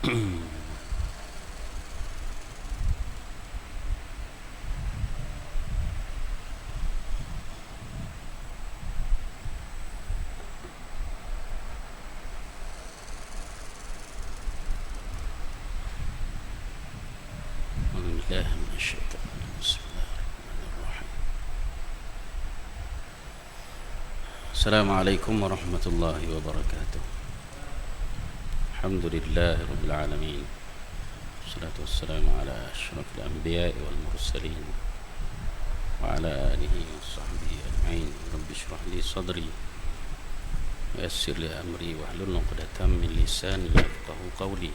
Assalamualaikum warahmatullahi wabarakatuh. Alhamdulillahi rabbil alamin. Wassalatu wassalamu ala asyrafil anbiya'i wal mursalin wa ala alihi wa sahbihi ajma'in. Rabbi shrah li sadri wa yassir li amri wahlul 'uqdatam min lisani yafqahu qawli.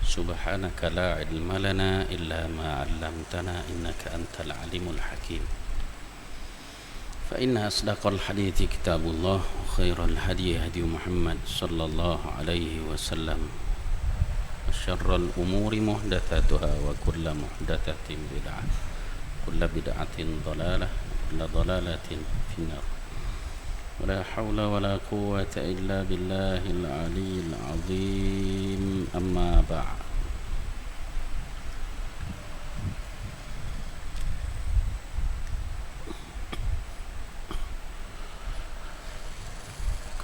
Subhanaka la ilma lana illa ma 'allamtana innaka antal alimul hakim. فإن أصدق الحديث كتاب الله وخير الهدي هدي محمد صلى الله عليه وسلم وشر الأمور محدثاتها وكل محدثة بدعة كل بدعة ضلالة وكل ضلالة في النار ولا حول ولا قوة إلا بالله العلي العظيم أما بعد.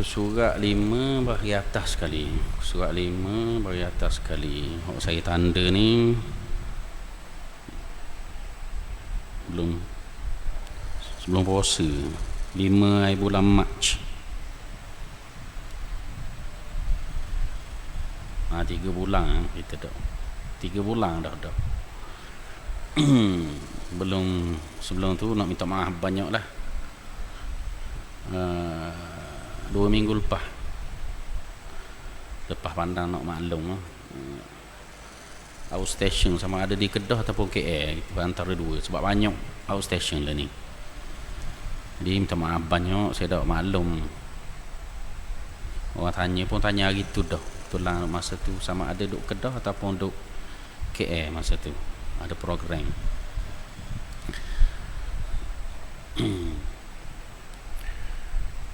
Surat 5 bagi atas sekali. Surat 5 bagi atas sekali. Saya tanda ni sebelum puasa 5 hari bulan Mac. 3 bulan kita dah. 3 bulan dah. Sebelum tu nak minta maaf banyak lah. 2 minggu lepas pandang nak maklum outstation sama ada di Kedah ataupun KL, antara dua, sebab banyak outstation lah ni. Jadi minta maaf banyak, saya dah maklum. Orang tanya hari tu dah tulang masa tu sama ada duk Kedah ataupun duk KL masa tu ada program.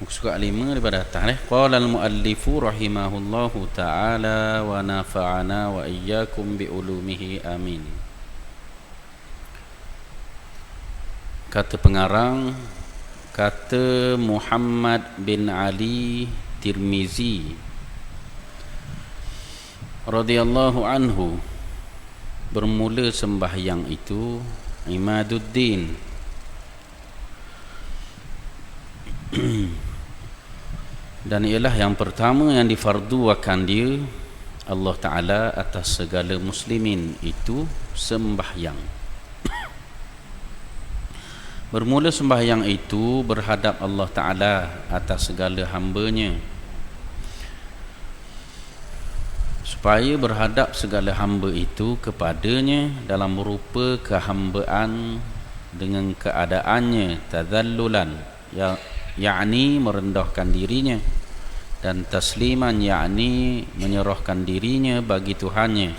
Surat 5 daripada atas. Qala al-muallifu rahimahullahu ta'ala wa nafa'ana wa iyyakum bi ulumihi amin. Kata pengarang, kata Muhammad bin Ali Tirmizi radhiyallahu anhu, bermula sembahyang itu Imaduddin dan ialah yang pertama yang difarduakan dia Allah Ta'ala atas segala muslimin, itu sembahyang. Bermula sembahyang itu berhadap Allah Ta'ala atas segala hambanya, supaya berhadap segala hamba itu kepadanya dalam rupa kehambaan dengan keadaannya tadhallulan, yakni merendahkan dirinya, dan tasliman, yakni menyerahkan dirinya bagi Tuhannya,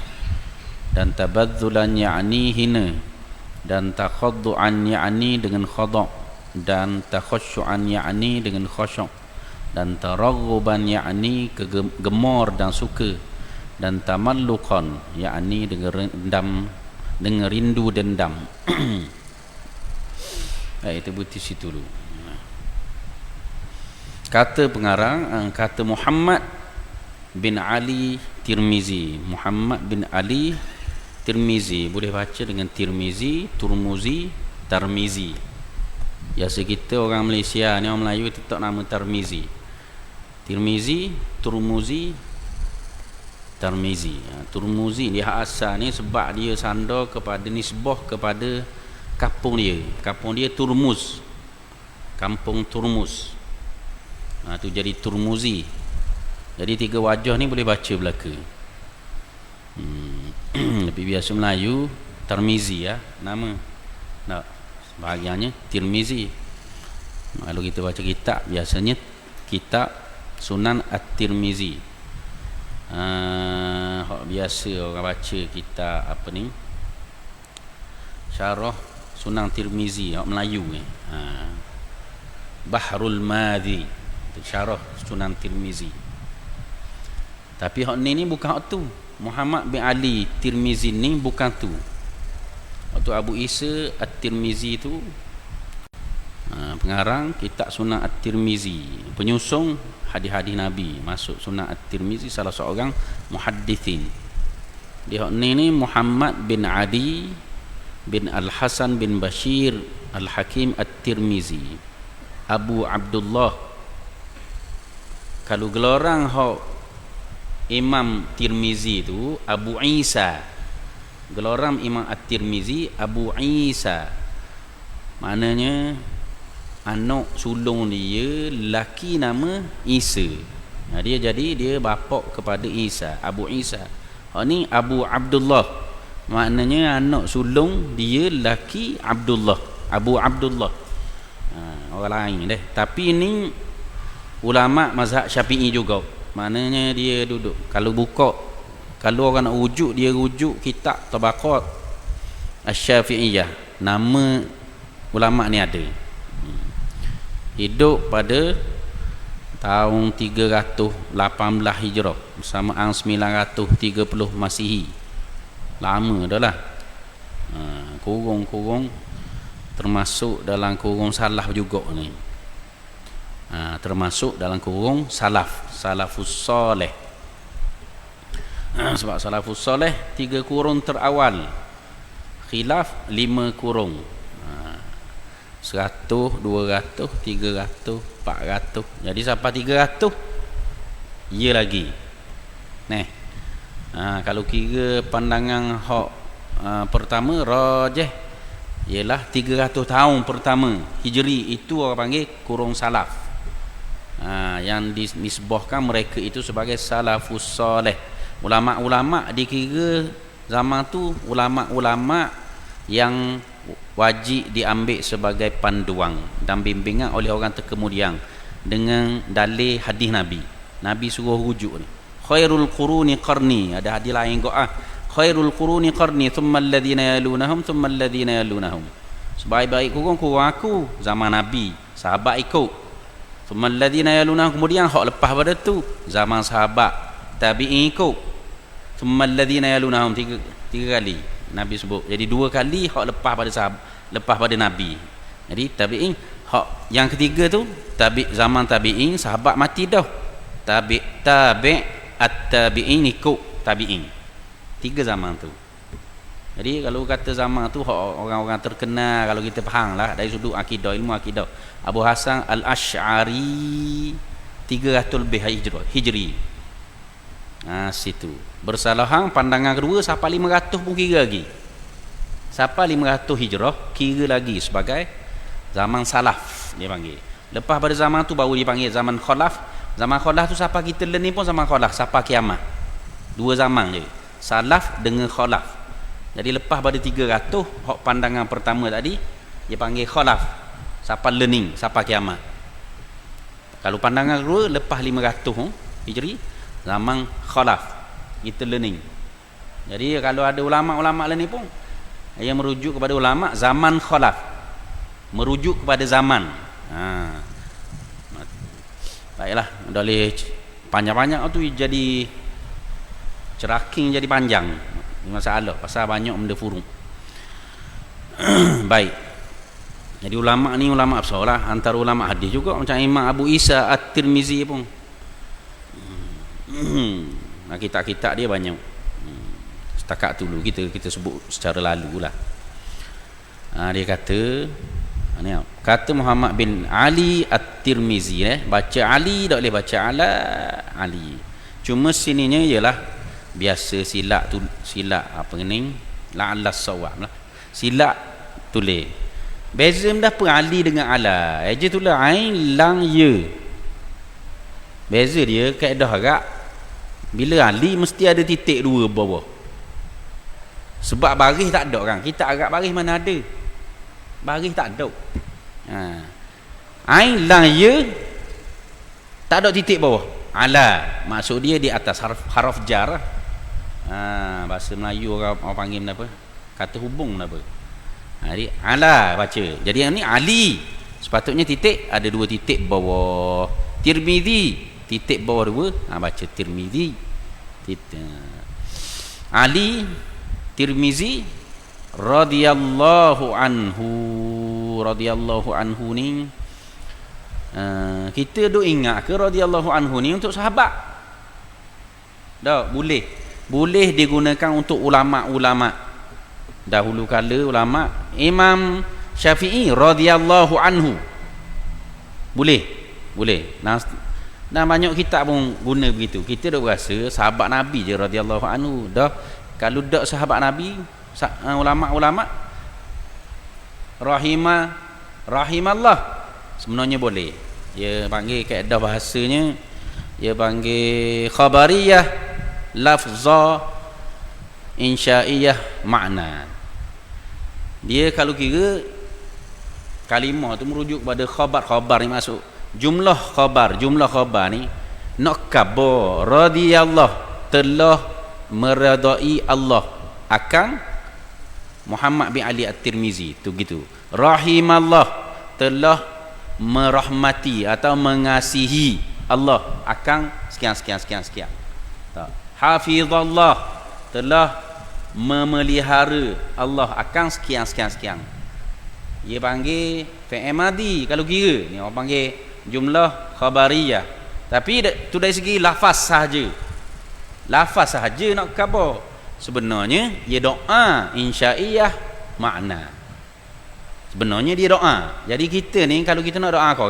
dan tabadzulan, yakni hina, dan takhaddu'an, yakni dengan khada', dan takhasyu'an, yakni dengan khasyuk, dan taraghuban, yakni gemar dan suka, dan tamalluqan, yakni dengan rindu dendam. Itu buti situ dulu. Kata pengarang, kata Muhammad bin Ali Tirmizi. Muhammad bin Ali Tirmizi, boleh baca dengan Tirmizi, Turmuzi, Tarmizi. Biasa kita orang Malaysia ni, orang Melayu tetap nama Tarmizi. Tirmizi, Turmuzi, Tarmizi. Turmuzi dia asal ni sebab dia sandar kepada nisbah kepada kampung dia. Kampung dia Turmuz, kampung Turmuz. Tu jadi Turmuzi. Jadi 3 wajah ni boleh baca belaka. Lebih biasa Melayu Tarmizi nama. Bahagiannya Tirmizi. Kalau kita baca kitab, biasanya kitab Sunan At-Tirmizi. Biasa orang baca kitab Syarah Sunan Tirmizi, Melayu ni. Bahrul Madhi, Syarah Sunan Tirmizi. Tapi hak ni bukan hak tu. Muhammad bin Ali Tirmizi ni bukan tu. Waktu Abu Isa At-Tirmizi tu pengarang kitab Sunan At-Tirmizi, penyusung hadis-hadis Nabi, masuk Sunan At-Tirmizi, salah seorang muhaddithin. Dia ni Muhammad bin Ali bin Al-Hasan bin Bashir Al-Hakim At-Tirmizi, Abu Abdullah. Kalau gelorang Imam Tirmizi tu Abu Isa, geloram Imam At-Tirmizi Abu Isa, maknanya anak sulung dia laki nama Isa. Dia jadi dia bapa kepada Isa, Abu Isa. Ni Abu Abdullah, maknanya anak sulung dia laki Abdullah, Abu Abdullah. Orang lain deh, tapi ini ulama mazhab Syafi'i juga. Maknanya dia duduk, kalau orang nak rujuk, dia rujuk kitab Tabaqat Asy-Syafi'iyah. Nama ulama ni ada. Hidup pada tahun 318 Hijrah bersamaan 930 Masihi. Lama dah lah. Kurung termasuk dalam kurung salaf juga ni. Termasuk dalam kurung salafus soleh. Sebab salafus soleh 3 kurung terawal, khilaf 5 kurung, 100, 200, 300, 400. Jadi sampai 300 ya lagi. Kalau kira pandangan pertama rajih ialah 300 tahun pertama Hijri, itu orang panggil kurung salaf. Yang dinisbahkan mereka itu sebagai salafus soleh. Ulama-ulama dikira zaman tu ulama-ulama yang wajib diambil sebagai panduan dan bimbingan oleh orang terkemudian dengan dalil hadis Nabi. Nabi suruh rujuk ni, khairul quruni qarni. Ada hadis lain kok, khairul quruni qarni thumma alladhina yalunahum thumma alladhina yalunahum. Sebaik-baik kurung aku zaman Nabi, sahabat ikut. Thumma alladhina yalunahum, kemudian hak lepas pada tu zaman sahabat, tabi'in ikut. Thumma alladhina yalunahum, tiga kali Nabi sebut. Jadi 2 kali hak lepas pada sahabat, lepas pada Nabi. Jadi tabi'in, hak yang ketiga tu zaman tabi'in, sahabat mati dah. At-tabi'in ikut tabi'in. 3 zaman tu. Jadi kalau kata zaman tu orang-orang terkenal, kalau kita faham lah dari sudut akidah, ilmu akidah, Abu Hasan Al-Asy'ari 300 lebih Hijri. Situ bersalahan. Pandangan kedua sampai 500 pun kira lagi, sampai 500 Hijrah kira lagi sebagai zaman salaf dia panggil. Lepas pada zaman tu baru dipanggil zaman khalaf. Zaman khalaf tu siapa kita learn ni pun zaman khalaf sampai kiamat. 2 zaman je, salaf dengan khalaf. Jadi lepas pada 300 hak pandangan pertama tadi dia panggil khalaf, sampai learning sampai kiamat. Kalau pandangan kedua lepas 500 Hijri, zaman khalaf, kita learning. Jadi kalau ada ulama-ulama lain ni pun yang merujuk kepada ulama zaman khalaf, merujuk kepada zaman. Baiklah, dah boleh panjang-panjang tu jadi ceraking, jadi panjang. Masalah pasal banyak benda furuk. Baik. Jadi ulama ni ulama besar lah, antara ulama hadis juga macam Imam Abu Isa At-Tirmizi pun. Kitab-kitab dia banyak. Setakat dulu kita sebut secara lalu lah. Dia kata Muhammad bin Ali At-Tirmizi, baca Ali tak boleh baca Ali. Cuma sininya ialah biasa silap apa ni, la'allas sawab lah, silap tulis. Beza dah apa Ali dengan ala, aja tulis ain lang ya. Beza dia kaedah agak, bila Ali mesti ada titik 2 bawah. Sebab baris tak ada kan, kita agak baris mana ada, baris tak ada. Ain lang ya tak ada titik bawah. Ala maksud dia di atas haraf jar. Bahasa Melayu orang panggil apa, kata hubung apa. Jadi ala baca. Jadi yang ni Ali, sepatutnya titik ada 2 titik bawah. Tirmizi titik bawah 2, baca Tirmizi. Ali Tirmizi radhiyallahu anhu. Radhiyallahu anhu ni kita duk ingat ke radhiyallahu anhu ni untuk sahabat? Tak, boleh digunakan untuk ulama-ulama dahulu kala. Ulama Imam Syafi'i radhiyallahu anhu boleh. Nah banyak kitab pun guna begitu. Kita dah rasa sahabat Nabi je radhiyallahu anhu. Dah kalau dak sahabat Nabi, ulama-ulama rahimallah sebenarnya boleh. Dia panggil kaedah bahasanya, dia panggil khabariyah lafzah insya'iyah makna. Dia kalau kira kalimah tu merujuk pada khabar ni masuk jumlah khabar ni nak khabar radhiyallahu telah meredai Allah akan Muhammad bin Ali At-Tirmizi tu gitu. Rahimallah telah merahmati atau mengasihi Allah akan sekian. Tak. Hafizallah telah memelihara Allah akan sekian. Dia panggil fi'il madhi kalau kira. Ni orang panggil jumlah khabariyah. Tapi tu dari segi lafaz sahaja. Lafaz sahaja nak khabar. Sebenarnya dia doa insya'iyah makna. Sebenarnya dia doa. Jadi kita ni kalau kita nak doa ke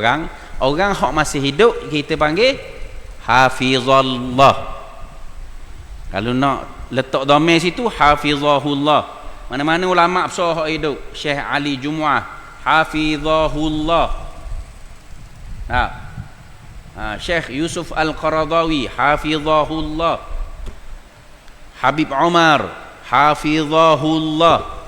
orang hak masih hidup kita panggil hafizallah. Kalau nak letak dhamir situ hafizahullah. Mana-mana ulama besar hak hidup, Syekh Ali Jumu'ah hafizahullah. Syekh Yusuf Al-Qaradawi hafizahullah. Habib Umar hafizahullah.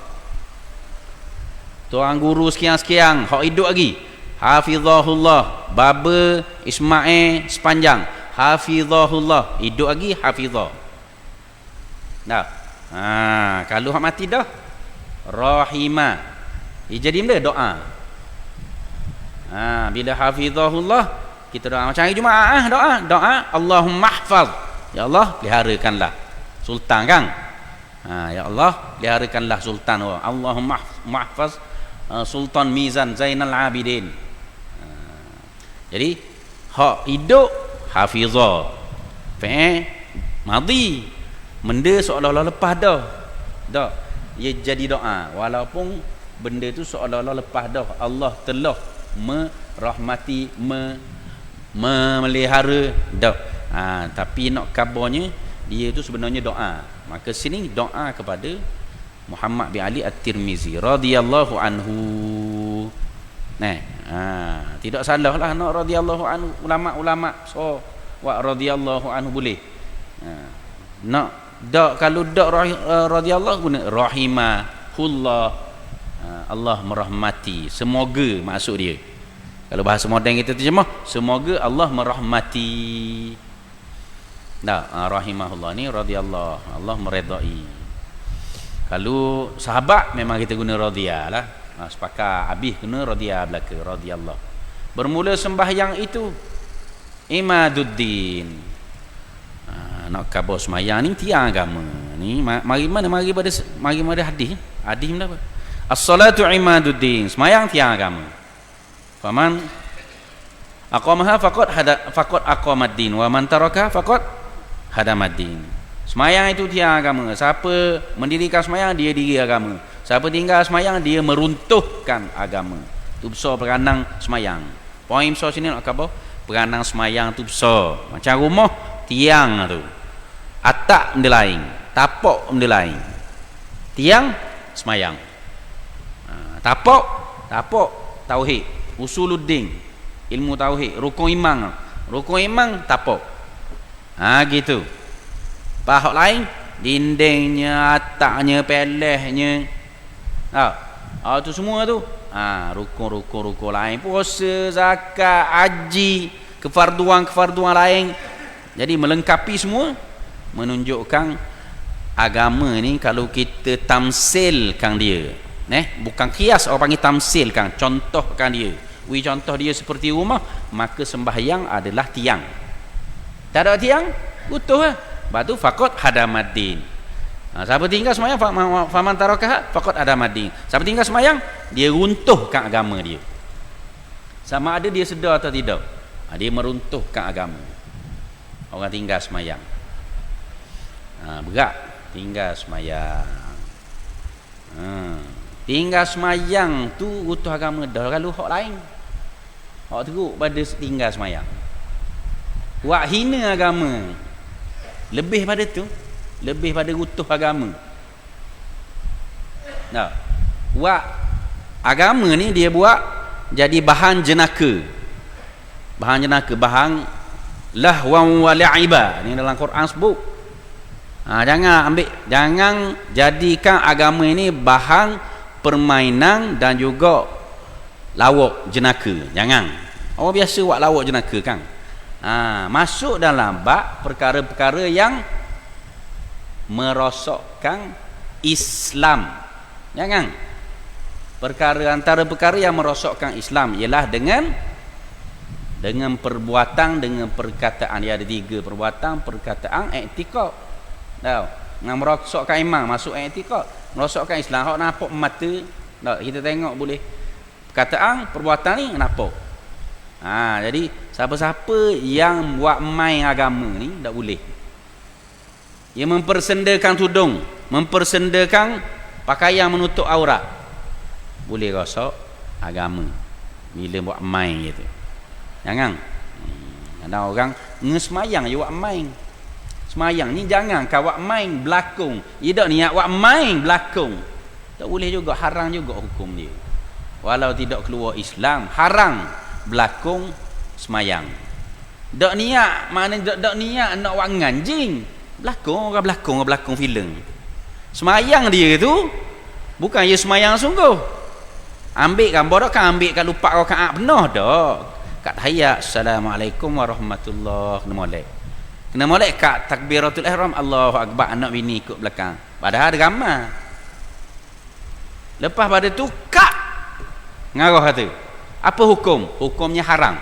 Tuan guru sekian hak hidup lagi hafizahullah. Baba Ismail sepanjang hafizahullah, hidup lagi hafizah. Nah, kalau hak mati dah rahimah. Jadi benda doa. Bila hafizahullah kita doa macam hari Jumaat doa Allahumma mahfaz. Ya Allah peliharakanlah sultan kan. Ya Allah peliharakanlah sultan. Allahumma mahfaz Sultan Mizan Zainal Abidin. Jadi hak hidup hafizah. Fi'il madhi benda seolah-olah lepas dah. Ia jadi doa walaupun benda tu seolah-olah lepas dah. Allah telah merahmati memelihara dah. Tapi nak kabarnya dia tu sebenarnya doa. Maka sini doa kepada Muhammad bin Ali At-Tirmizi radhiyallahu anhu. Tidak salah lah nak radhiyallahu anhu. Ulama-ulama wa radhiyallahu anhu boleh. Nak dak kalau dak radhiyallahu guna rahimahullah. Allah merahmati, semoga maksud dia. Kalau bahasa moden kita terjemah semoga Allah merahmati. Rahimahullah ni radhiyallahu, Allah meredai. Kalau sahabat memang kita guna radhiyah lah. Sepakat habis guna radhiyah belaka radhiyallahu. Bermula sembahyang itu imaduddin. Nak khabar sembahyang ni tiang agama. Ni mari pada hadis. Hadis mana apa? As-salatu imaduddin. Sembahyang tiang agama. Faman aqamaha faqad aqamaddin wa man taraka faqad hadamaddin. Semayang itu tiang agama. Siapa mendirikan semayang dia diri agama. Siapa tinggal semayang dia meruntuhkan agama. Itu besar peranang semayang. Poin besar sini nak khabar peranang semayang tu besar. Macam rumah tiang tu. Atap benda lain, tapak benda lain. Tiang semayang. Tapak tauhid, usuluddin, ilmu tauhid, rukun iman tapak. Gitu. Pahak lain dindingnya, atapnya, pelehnya. Tu semua tu. Rukun lain, puasa, zakat, haji, kefarduan lain. Jadi melengkapi semua, menunjukkan agama ni kalau kita tamsilkan dia. Bukan kias, orang panggil tamsilkan, contohkan dia. Contoh dia seperti rumah, maka sembahyang adalah tiang. Tak ada tiang, utuh lah. Lepas tu faqad hadamaddin. Siapa tinggal semayang faman tarakaha faqad adamadin. Siapa tinggal semayang, dia runtuhkan agama dia. Sama ada dia sedar atau tidak, dia meruntuhkan agama. Orang tinggal semayang, berat tinggal semayang. Tinggal semayang tu runtuh agama dah. Kalau hak lain, hak teruk pada tinggal semayang, buat hina agama, lebih pada tu, lebih pada runtuh agama. Nah, buat agama ni dia buat jadi bahan jenaka, bahan lahwan wa la'iba. Ni dalam Quran sebut. Jangan jadikan agama ini bahan permainan dan juga lawak jenaka. Jangan. Orang biasa buat lawak jenaka kan. Masuk dalam bab perkara-perkara yang merosakkan Islam. Jangan. Antara perkara yang merosakkan Islam ialah dengan perbuatan, dengan perkataan. Dia ada 3 perbuatan, perkataan, i'tikad. Tahu? Dengan merosakkan iman, masuk i'tikad. Merosakkan Islam, hak nampak mata. Tahu? Kita tengok boleh. Perkataan, perbuatan ni nampak. Jadi siapa-siapa yang buat main agama ni tak boleh. Ia mempersendakan tudung, mempersendakan pakaian menutup aurat, boleh rosak agama bila buat main gitu. Jangan. Ada orang ngesemayang je buat main. Semayang ni jangan kau buat main berlakon. Dia tak niat buat main berlakon. Tak boleh juga, haram juga hukum dia. Walau tidak keluar Islam, haram berlakon semayang. Tak niat, mana tak niat nak buat nganjing. Berlakon, orang berlakon filem. Semayang dia tu bukan dia semayang sungguh. Ambil gambar kan, ambil kat lupa rakaat penuh dah. Kat tahiyat assalamualaikum warahmatullahi kena molek kat takbiratul ihram Allahu akbar, anak bini ikut belakang. Padahal ada gambar. Lepas pada tu kak ngarah kata. Apa hukum? Hukumnya haram.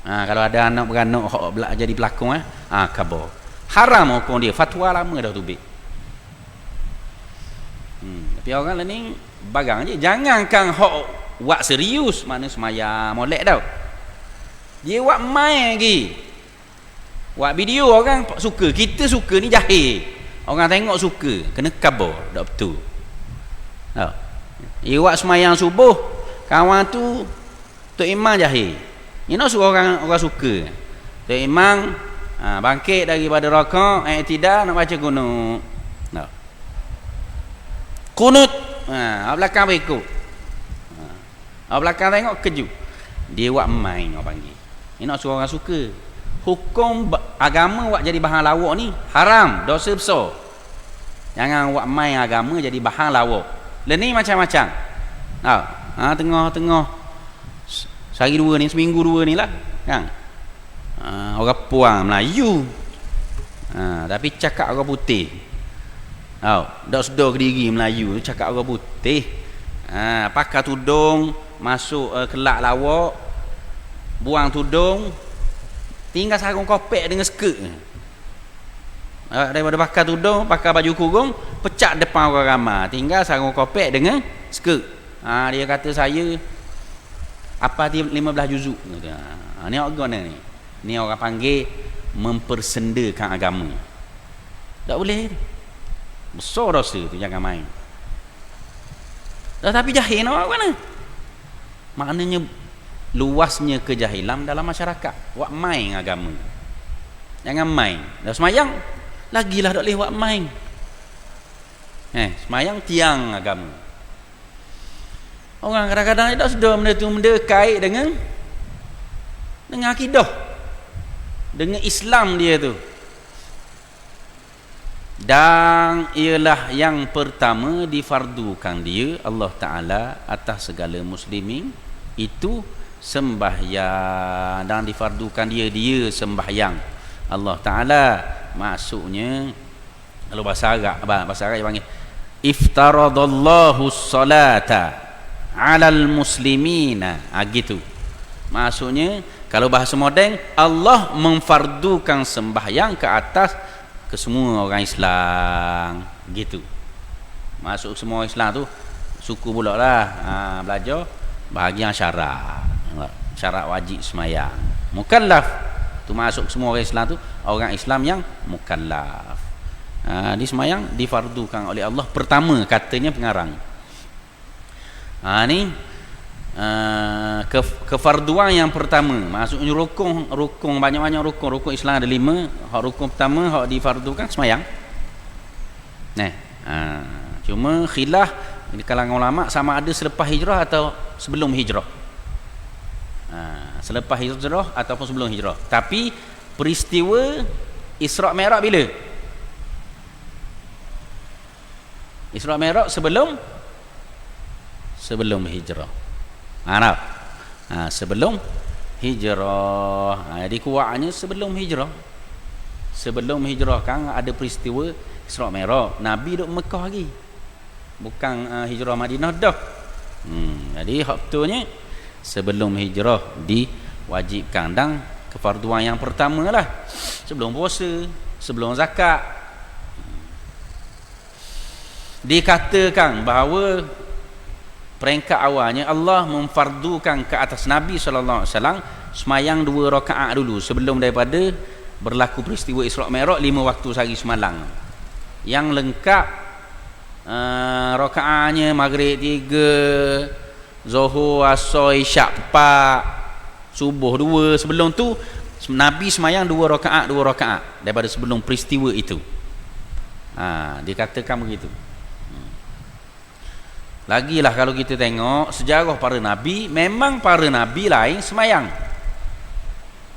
Kalau ada anak beranak jadi pelakon khabar. Haram hukum dia. Fatwa lama dah tubik. Tapi orang ni bagang je. Jangankan hok buat serius, mana semayang molek tau. Dia buat main lagi. Buat video orang suka, kita suka ni jahil. Orang tengok suka, kena khabar, tak betul. Tahu. Dia buat semayang subuh, kawan tu Tok Imam jahil. Ni nak suruh orang suka. Tok Imam bangkit daripada rakaat, i'tidal nak baca kunut. Kunut, belakang berikut. Belakang tengok keju. Dia buat main orang panggil. Ini nak suruh orang suka. Hukum agama buat jadi bahan lawak ni haram, dosa besar. Jangan buat main agama jadi bahan lawak. Ni macam-macam. Tengah-tengah sehari dua ni, seminggu dua ni lah kan. Orang Puang Melayu. Tapi cakap orang putih. Dak sedar ke diri Melayu tu cakap orang putih. Pakai tudung, masuk kelak lawak, buang tudung, tinggal sarung kopek dengan skirt. Daripada pakai tudung, pakai baju kurung, pecah depan orang ramai, tinggal sarung kopek dengan skirt. Dia kata saya apa dia 15 juzuk. Ni orang ni. Ni orang panggil mempersendakan agama. Tak boleh. Besar dosa tu, jangan main. Tapi jahil nak buat mana? Maknanya luasnya kejahilan dalam masyarakat. Buat main agama. Jangan main. Dah semayang, lagilah tak boleh buat main. Semayang tiang agama. Orang kadang-kadang tak sedar benda tu, benda kait dengan akidah, dengan Islam dia tu. Dan ialah yang pertama difardukan dia Allah Ta'ala atas segala muslimin itu sembahyang, dan difardukan dia sembahyang. Allah Ta'ala maksudnya kalau bahasa Arab dia panggil iftaradallahu salata alal muslimina, gitu maksudnya. Kalau bahasa moden, Allah memfardukan sembahyang ke atas ke semua orang Islam gitu. Masuk semua Islam tu suku pula lah belajar bahagian syarat wajib semayang. Mukallaf tu masuk semua orang Islam tu orang Islam yang mukallaf. Di semayang difardukan oleh Allah pertama katanya pengarang. Ni kefarduan yang pertama, maksudnya rukun banyak-banyak rukun Islam ada 5. Hak rukun pertama hak difardukan semayang. Cuma khilaf di kalangan ulama sama ada selepas hijrah atau sebelum hijrah. Selepas hijrah ataupun sebelum hijrah. Tapi peristiwa Isra' Mi'raj bila? Isra' Mi'raj sebelum hijrah. Sebelum hijrah. Jadi kuatnya sebelum hijrah. Sebelum hijrah kan ada peristiwa Isra' Mi'raj. Nabi duduk Mekah lagi. Bukan hijrah Madinah dah. Jadi hak betulnya sebelum hijrah diwajibkan, dan kefarduan yang pertama lah sebelum puasa, sebelum zakat. Dikatakan bahawa peringkat awalnya Allah memfardukan ke atas Nabi SAW semayang 2 rakaat dulu sebelum daripada berlaku peristiwa Isra' Mi'raj 5 waktu sehari semalam. Yang lengkap rakaatnya maghrib 3, Zuhur, Asar, Isyak 4, Subuh 2. Sebelum tu Nabi semayang 2 rakaat daripada sebelum peristiwa itu. Dikatakan begitu. Lagilah kalau kita tengok sejarah para Nabi, memang para Nabi lain semayang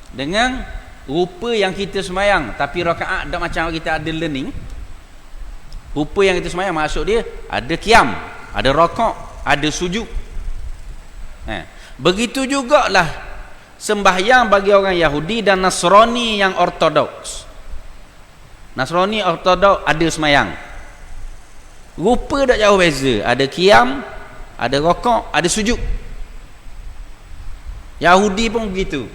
dengan rupa yang kita semayang, tapi rakaat tak macam kita ada learning. Rupa yang kita semayang maksud dia ada qiyam, ada rakaat, ada sujud. Begitu jugalah sembahyang bagi orang Yahudi dan Nasrani yang ortodoks. Nasrani ortodoks ada semayang, rupa tak jauh beza, ada qiyam, ada rakaat, ada sujud. Yahudi pun begitu,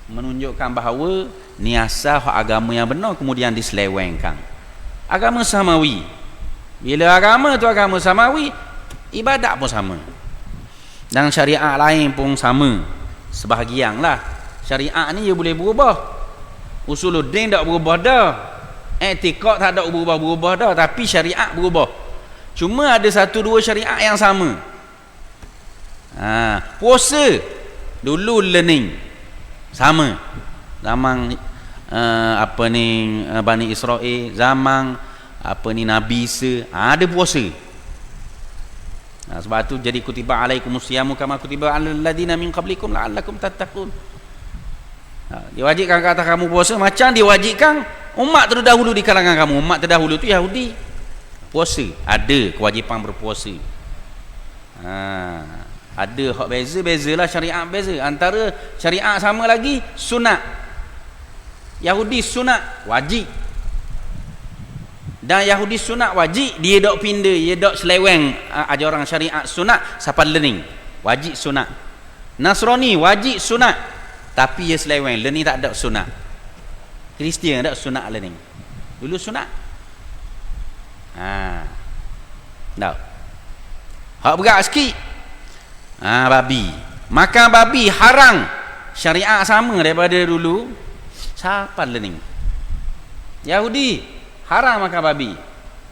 menunjukkan bahawa ni asal agama yang benar kemudian diselewengkan. Agama samawi, bila agama tu agama samawi, ibadat pun sama dan syariat lain pun sama sebahagian lah. Syariat ni dia boleh berubah, usuluddin tak berubah dah, etikad tak ada berubah-berubah dah, tapi syariat berubah. Cuma ada 1-2 syariat yang sama. Puasa dulu learning sama zaman Bani Israel, zaman Nabi Isa ada puasa. Sebab tu jadi kutiba alaikumus siyamu kama kutiba alal ladina min qablikum la'allakum tattaqun. Diwajibkan ke atas kamu puasa macam diwajibkan umat terdahulu di kalangan kamu. Umat terdahulu tu Yahudi, puasa, ada kewajipan berpuasa. Ada hak beza-bezalah, syariat beza. Antara syariat sama lagi sunat. Yahudi sunat wajib, dan Yahudi sunat wajib dia dok pindah, dia dok seleweng ajaran syariat sunat sampai learning wajib sunat. Nasrani wajib sunat tapi dia seleweng learning, tak ada sunat. Kristian tak sunat learning, dulu sunat. Tak hak berat sikit. Babi, makan babi haram, syariat sama daripada dulu. Siapa learning? Yahudi haram makan babi.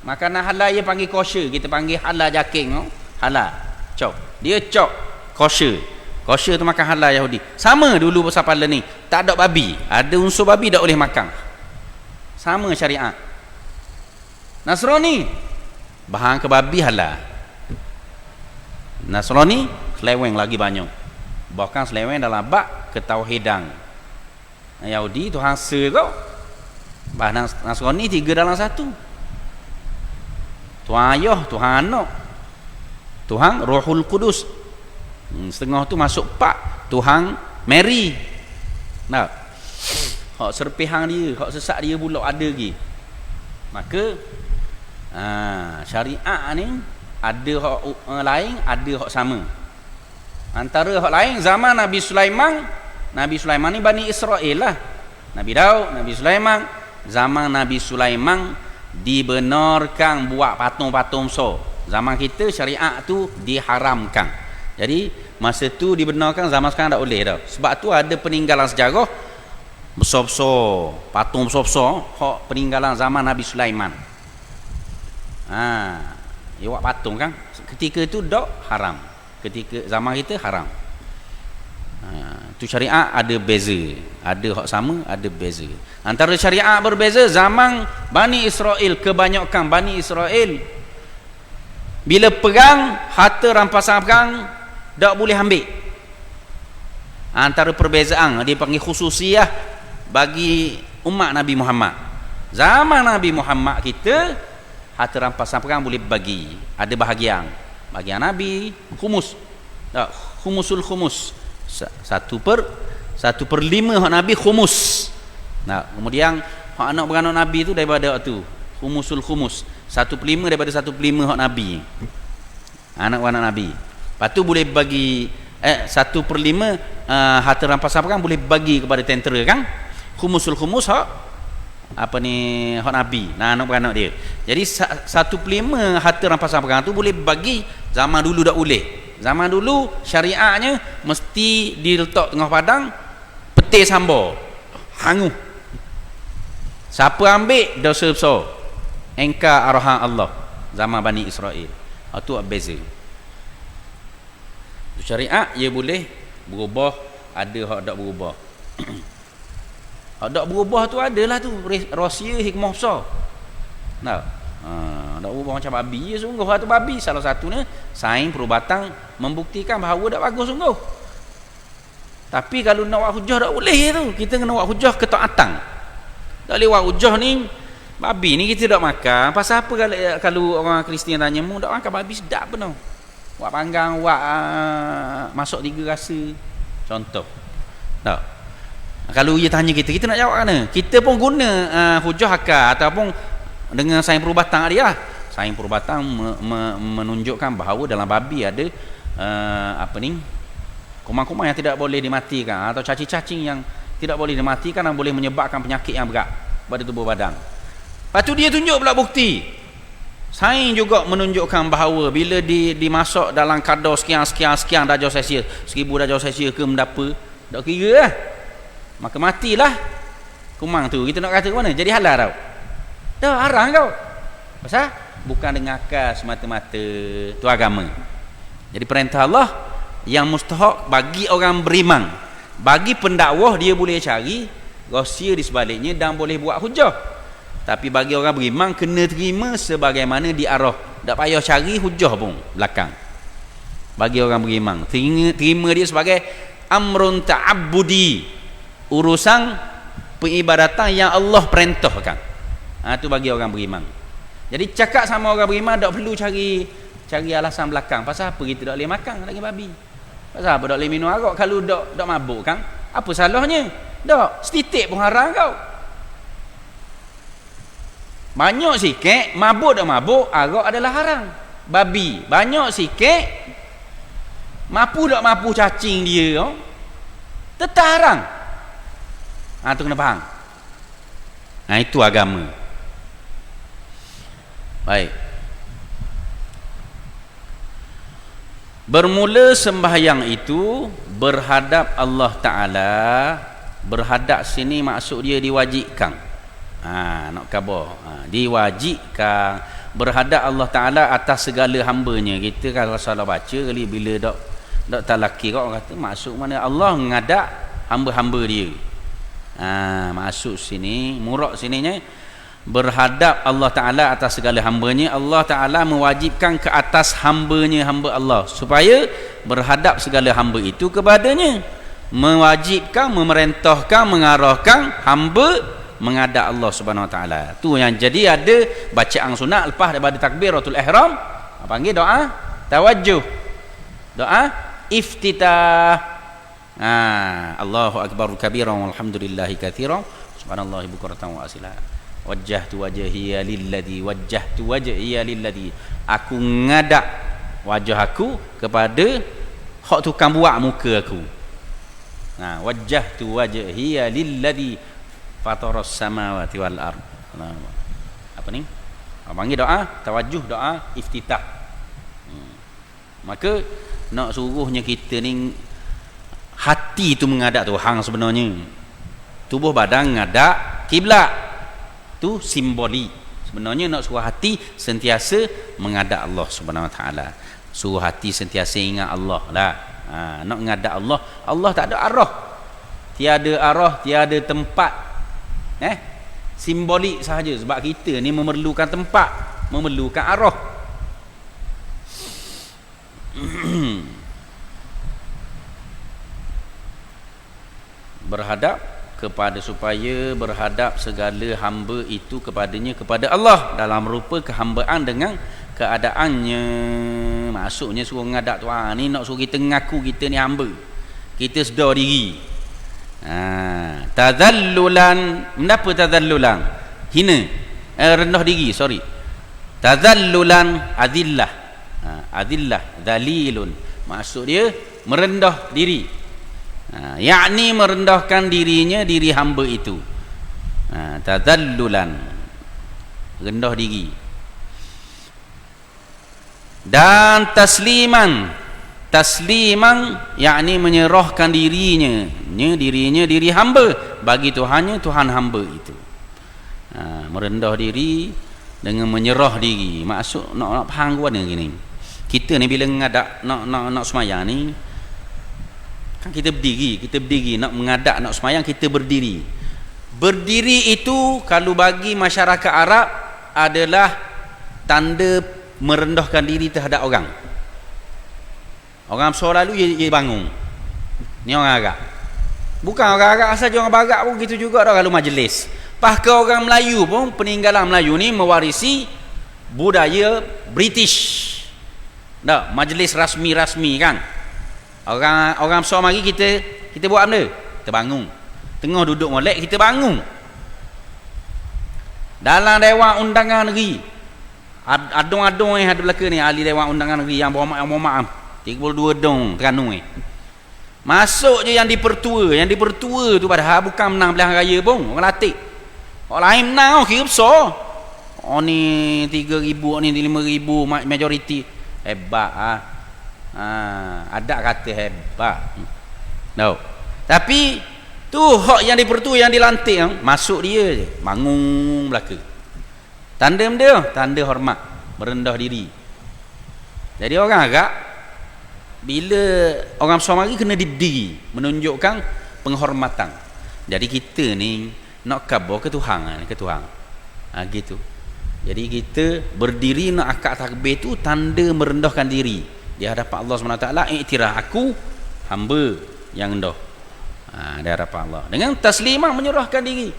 Makanan halal dia panggil kosher, kita panggil halal jaking, halal cok, dia cok kosher. Kosher tu makan halal Yahudi. Sama dulu siapa learning, tak ada babi, ada unsur babi tak boleh makan. Sama syariat. Nasrani bahan ke babi halal. Nasrani seleweng lagi banyak, bahkan seleweng dalam bab ketauhidan. Yahudi Tuhan kau, bahan Nasrani 3 dalam 1. Tuhan Ayah, Tuhan Anak, Tuhan Rohul Kudus. Setengah tu masuk 4 Tuhan Mary. Hak serpihang dia, hak sesak dia pula ada lagi. Maka syariat ni ada hak lain, ada hak sama. Antara hak lain zaman Nabi Sulaiman ni Bani Israel lah. Nabi Daud, Nabi Sulaiman zaman Nabi Sulaiman dibenarkan buat patung-patung so. Zaman kita syariat tu diharamkan. Jadi masa tu dibenarkan, zaman sekarang tak boleh dah. Sebab tu ada peninggalan sejarah besar-besar, patung besar-besar hak peninggalan zaman Nabi Sulaiman. Dia buat patung kan. Ketika itu dak haram. Ketika zaman kita haram. Tu syariat ada beza. Ada hak sama, ada beza. Antara syariat berbeza zaman Bani Israel, kebanyakan Bani Israel bila perang, harta rampasan perang tak boleh ambil. Antara perbezaan dia panggil khususiyah bagi umat Nabi Muhammad. Zaman Nabi Muhammad kita harta rampasan perang boleh bagi. Ada bahagian. Bahagian Nabi khumus. Tak, khumusul khumus. 1/5 hak Nabi khumus. Nah, kemudian hak anak beranak Nabi tu daripada tu khumusul khumus. 1/5 daripada 1/5 hak Nabi. Anak beranak Nabi. Lepas tu boleh bagi 1/5 harta rampasan perang boleh bagi kepada tentera kan. Khumusul khumus hak apa ni hak Nabi. Nah, anak beranak dia. Jadi 1/5 harta rampasan perang tu boleh bagi. Zaman dulu tak boleh. Zaman dulu syariatnya mesti diletak tengah padang, peti sambal, hangus. Siapa ambil dosa besar. Engkar arahan Allah. Zaman Bani Israel. Itu beza. Syariat ia boleh berubah, ada hak tak berubah. Hak tak berubah tu adalah tu rahsia hikmah besar. Nah, tak berubah macam babi je sungguh. Hak tu babi salah satunya sains perubatan membuktikan bahawa tak bagus sungguh. Tapi kalau nak buat hujah tak boleh tu. Kita kena buat hujah ketaatan. Tak boleh buat hujah ni babi ni kita tak makan. Pasal apa kalau orang Kristian tanya mu tak makan babi sedap benar. Buat panggang, buat masuk 3 rasa. Contoh. Tak. Kalau dia tanya kita nak jawab mana? Kita pun guna hujah akal ataupun dengan sains perubatan dia. Sains perubatan menunjukkan bahawa dalam babi ada kuman-kuman yang tidak boleh dimatikan atau cacing-cacing yang tidak boleh dimatikan dan boleh menyebabkan penyakit yang berat pada tubuh badan. Lepas tu dia tunjuk pula bukti. Sains juga menunjukkan bahawa bila dimasuk dalam kadar sekian darjah Celsius, 1000 darjah Celsius ke mendapa, tak kira lah. Maka matilah kumang tu. Kita nak kata ke mana? Jadi halal tau. Dah haram kau. Pasal bukan dengan akal semata-mata, tu agama. Jadi perintah Allah yang mustahak bagi orang beriman. Bagi pendakwah dia boleh cari rahsia di sebaliknya dan boleh buat hujah. Tapi bagi orang beriman kena terima sebagaimana diarah. Tak payah cari hujah pun belakang. Bagi orang beriman terima dia sebagai amrun ta'abbudi, urusan peribadatan yang Allah perintahkan. Tu bagi orang beriman. Jadi cakap sama orang beriman tak perlu cari alasan belakang. Pasal apa kita tak boleh makan lagi babi? Pasal apa tak boleh minum arak kalau tak mabuk kan? Apa salahnya? Tak, setitik pun haram kau. Banyak sikit, mabuk tak mabuk, arak adalah haram. Babi, banyak sikit, mampu tak mampu cacing dia, tetap haram. Tu kena faham. Itu agama. Baik. Bermula sembahyang itu berhadap Allah Ta'ala. Berhadap sini maksud dia diwajibkan. Nak khabar. Diwajibkan berhadap Allah Ta'ala atas segala hambanya. Kita kalau salah baca kali bila tak talaki kau kata maksud mana Allah menghadap hamba-hamba dia. Maksud sini murak sininya berhadap Allah Ta'ala atas segala hambanya. Allah Ta'ala mewajibkan ke atas hambanya, hamba Allah, supaya berhadap segala hamba itu kepadanya. Mewajibkan, memerintahkan, mengarahkan hamba menghadap Allah Subhanahu Wa Ta'ala. Tu yang jadi ada bacaan sunat lepas daripada takbiratul ihram, panggil doa tawajjuh, doa iftitah. Allahu akbar kabiran walhamdulillahi katsiran subhanallahi bukratan wa asila. Wajjahtu wajhiya lilladzi wajjahtu wajhiya lilladzi, aku ngadap wajah aku kepada hak tukang buat muka aku. Wajjahtu wajhiya lilladzi fataras samawati wal ard. Apa ni? Panggil doa tawajuh, doa iftitah. Maka nak suruhnya kita ni hati tu menghadap Tuhan sebenarnya. Tubuh badan menghadap kiblat. Tu simbolik. Sebenarnya nak suruh hati sentiasa menghadap Allah Subhanahu Wa Taala. Suruh hati sentiasa ingat Allah lah. Nak menghadap Allah. Allah tak ada arah. Tiada arah, tiada tempat. Simbolik sahaja, sebab kita ni memerlukan tempat, memerlukan arah. Berhadap kepada, supaya berhadap segala hamba itu kepadanya, kepada Allah dalam rupa kehambaan dengan keadaannya. Maksudnya suruh menghadap Tuhan ni nak suruh kita mengaku kita ni hamba, kita sedar diri. Tadhallulan. Kenapa tadhallulan? Hina, rendah diri, sorry. Tadhallulan adillah. Adillah, dhalilun, maksud dia merendah diri. Yakni merendahkan dirinya, diri hamba itu. Tadhallulan, rendah diri. Dan tasliman. Tasliman yakni menyerahkan dirinya, diri hamba bagi Tuhannya, Tuhan hamba itu. Merendah diri dengan menyerah diri. Maksud nak faham gua gini. Kita ni bila menghadap nak semayang ni, kan kita berdiri nak menghadap nak semayang, kita berdiri. Berdiri itu kalau bagi masyarakat Arab adalah tanda merendahkan diri terhadap orang. Orang besar lalu dia bangun. Ni orang Arab. Bukan orang Arab saja, orang Barat pun gitu juga dah kalau majlis. Bahkan orang Melayu pun, peninggalan Melayu ni mewarisi budaya British. Dah, majlis rasmi kan. Orang besar mari kita buat benda, kita bangun. Tengah duduk molek kita bangun. Dalam Dewan Undangan Negeri, adung-adung ada belaka ni, ahli Dewan Undangan Negeri yang berhormat 32 dong Terengganu ni. Masuk je yang dipertua tu padahal bukan menang pilihan raya pun, orang latih. Orang lain menang, kira besar. Oh ni 3,000, ni 5,000 majoriti. Hebat ada kata hebat. Tahu. Tapi tu hak yang dipertua, yang dilantik, masuk dia je, bangun belaka. Tanda dia, tanda hormat, merendah diri. Jadi orang agak bila orang besar mari kena didiri, menunjukkan penghormatan. Jadi kita ni nak kabar ke Tuhan, gitu. Jadi kita berdiri nak akad takbir tu tanda merendahkan diri di hadapan Allah SWT. Iktiraf aku hamba yang rendah di hadapan Allah. Dengan taslimah, menyerahkan diri.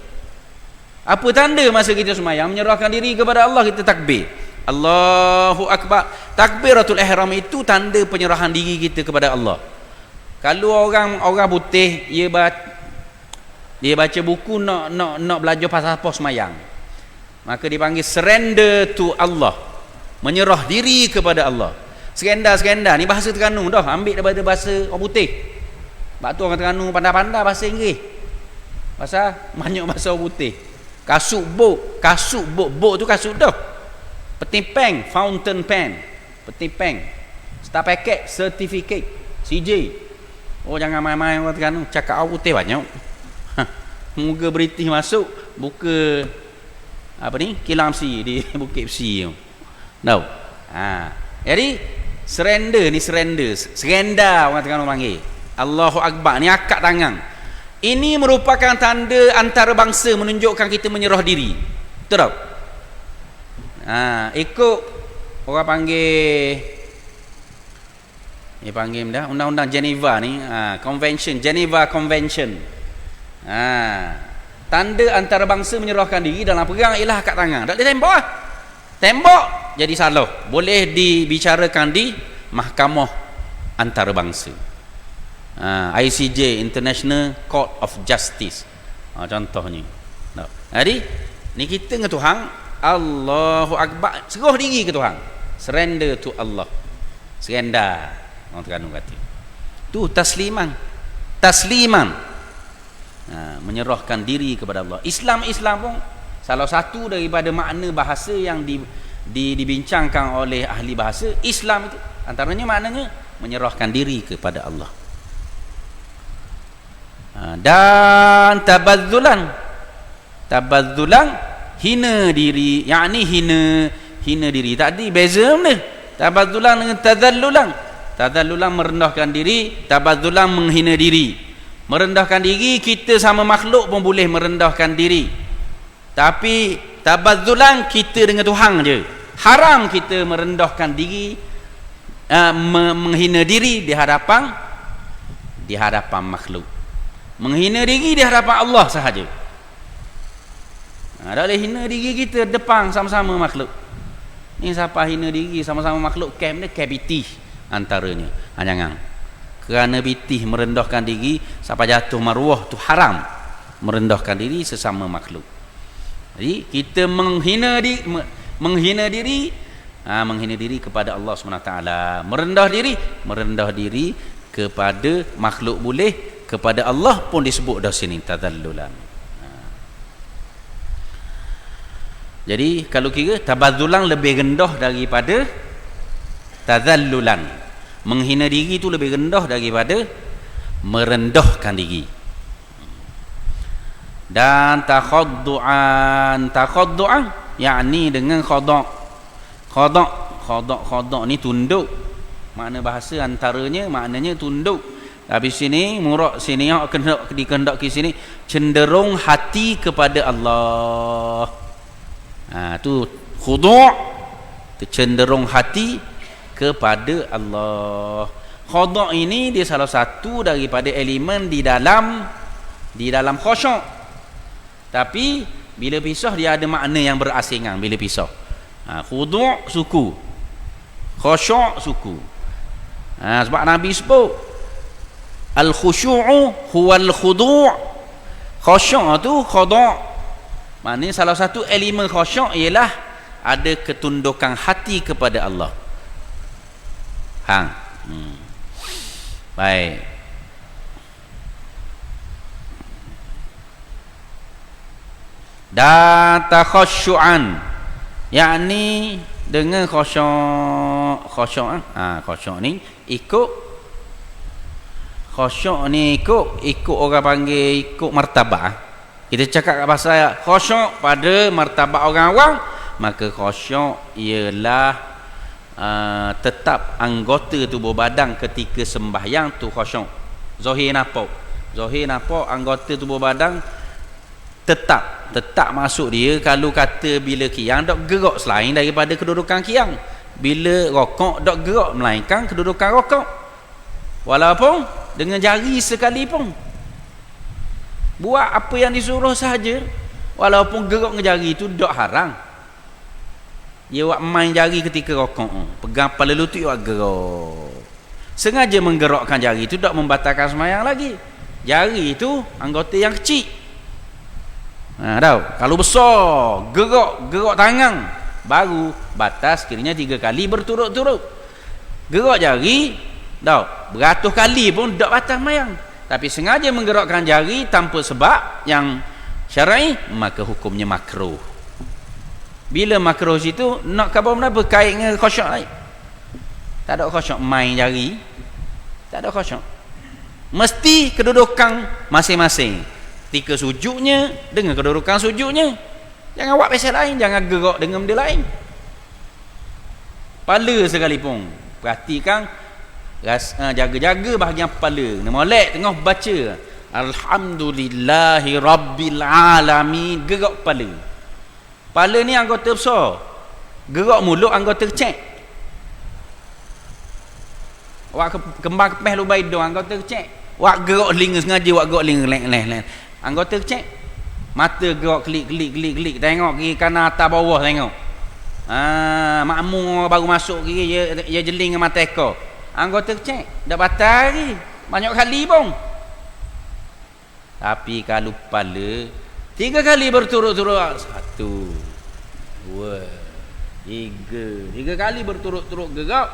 Apa tanda masa kita semayang? Menyerahkan diri kepada Allah, kita takbir Allahu Akbar. Takbiratul ihram itu tanda penyerahan diri kita kepada Allah. Kalau orang putih dia baca buku nak belajar pasal apa semayang, maka dipanggil surrender to Allah, menyerah diri kepada Allah. Surrender ni bahasa Terengganu dah, ambil daripada bahasa orang putih. Sebab tu orang Terengganu pandai-pandai bahasa Inggeris, pasal banyak bahasa orang putih. Kasut bok tu kasut dah. Peti peng, fountain pen, peti peng, star packet, certificate, CJ. Oh jangan main-main orang Terengganu, cakap orang putih banyak. Moga British masuk buka apa ni, kilang si di Bukit Besi tu. Tahu? Jadi surrender orang Terengganu panggil. Allahu Akbar ni akad tangan. Ini merupakan tanda antarabangsa, menunjukkan kita menyerah diri. Betul tak? Ikut orang panggil undang-undang Geneva ni, Geneva Convention. Tanda antarabangsa menyerahkan diri dalam perang ialah akad tangan. Tak boleh tembak lah. Tembak jadi salah, boleh dibicarakan di mahkamah antarabangsa, ICJ, International Court of Justice, contohnya. Jadi ni kita dengan Tuhan, Allahu Akbar, serah diri ke Tuhan, surrender to Allah, surrender orang Terengganu kata tu tasliman. Menyerahkan diri kepada Allah. Islam pun salah satu daripada makna bahasa yang dibincangkan oleh ahli bahasa. Islam itu antaranya maknanya menyerahkan diri kepada Allah. Dan tabadzulan hina diri, yakni hina diri. Tadi beza mana? Tabadzulan dengan tadallulan merendahkan diri, tabadzulan menghina diri. Merendahkan diri, kita sama makhluk pun boleh merendahkan diri, tapi tabadzulan kita dengan Tuhan je. Haram kita merendahkan diri, menghina diri di hadapan makhluk. Menghina diri di hadapan Allah sahaja. Tak boleh hina diri kita depan sama-sama makhluk. Ni siapa hina diri sama-sama makhluk, camp dia kapitih antaranya. Jangan. Kerana pitih merendahkan diri sampai jatuh maruah tu haram. Merendahkan diri sesama makhluk. Jadi kita menghina diri kepada Allah SWT. Merendah diri kepada makhluk boleh, kepada Allah pun disebut dah sini tadallulan. Jadi kalau kira tabadzulan lebih rendah daripada tadallulan. Menghina diri itu lebih rendah daripada merendahkan diri. Dan takhaddu'an yakni dengan khada'. Khada' ni tunduk. Makna bahasa antaranya maknanya tunduk. Habis sini murad sini yang dikehendaki sini cenderung hati kepada Allah. Tu khudu', cenderung hati kepada Allah. Khada' ini dia salah satu daripada elemen di dalam khusyuk. Tapi bila pisah dia ada makna yang berasingan bila pisah. Khudu' suku, khusyuk suku. Sebab Nabi sebut al-khusyu'u huwal khudu'. Khusyuk tu khada'. Maknanya salah satu elemen khusyuk ialah ada ketundukan hati kepada Allah. Baik. Dan takhasyu'an yakni dengan khusyuk. Khusyuk ni ikut orang panggil ikut martabat. Kita cakap pasal khusyuk pada martabat orang awam, maka khusyuk ialah tetap anggota tubuh badan ketika sembahyang tu khusyuk. Zahir nampak anggota tubuh badan tetap masuk dia. Kalau kata bila qiyam dok gerak selain daripada kedudukan qiyam, bila rokok dok gerak melainkan kedudukan rokok, walaupun dengan jari sekalipun buat apa yang disuruh sahaja, walaupun gerak dengan jari itu dok haram. Dia buat main jari ketika rokok, pegang kepala lutut buat gerak, sengaja menggerakkan jari itu tak membatalkan sembahyang lagi. Jari itu anggota yang kecil. Tahu, kalau besar gerak tangan baru batas kiranya 3 kali berturut-turut. Gerak jari tahu beratus kali pun tak batas sembahyang. Tapi sengaja menggerakkan jari tanpa sebab yang syar'i, maka hukumnya makruh. Bila makruh situ nak khabar mana berkait dengan khusyuk lain. Tak ada khusyuk main jari, tak ada khusyuk. Mesti kedudukan masing-masing. Ketika sujudnya dengan kedudukan sujudnya. Jangan buat pasal lain, jangan gerak dengan benda lain. Kepala sekalipun perhatikan, jaga-jaga bahagian kepala. Molek tengah baca Alhamdulillahi Rabbil Alamin, gerak kepala. Kepala ni anggota besar, gerak mulut anggota kecil. Wak kembang kepeh lubai hidung anggota kecil. Wak gerak telinga sengaja, wak gerak telinga leh anggota kecil. Mata gerak klik tengok kiri kanan atas bawah tengok. Makmum baru masuk kiri dia jeling dengan mata ekor. Anggota kecil dah batal lagi banyak kali pun. Tapi kalau kepala 3 kali berturut-turut, 1 2 3 kali berturut-turut gerak,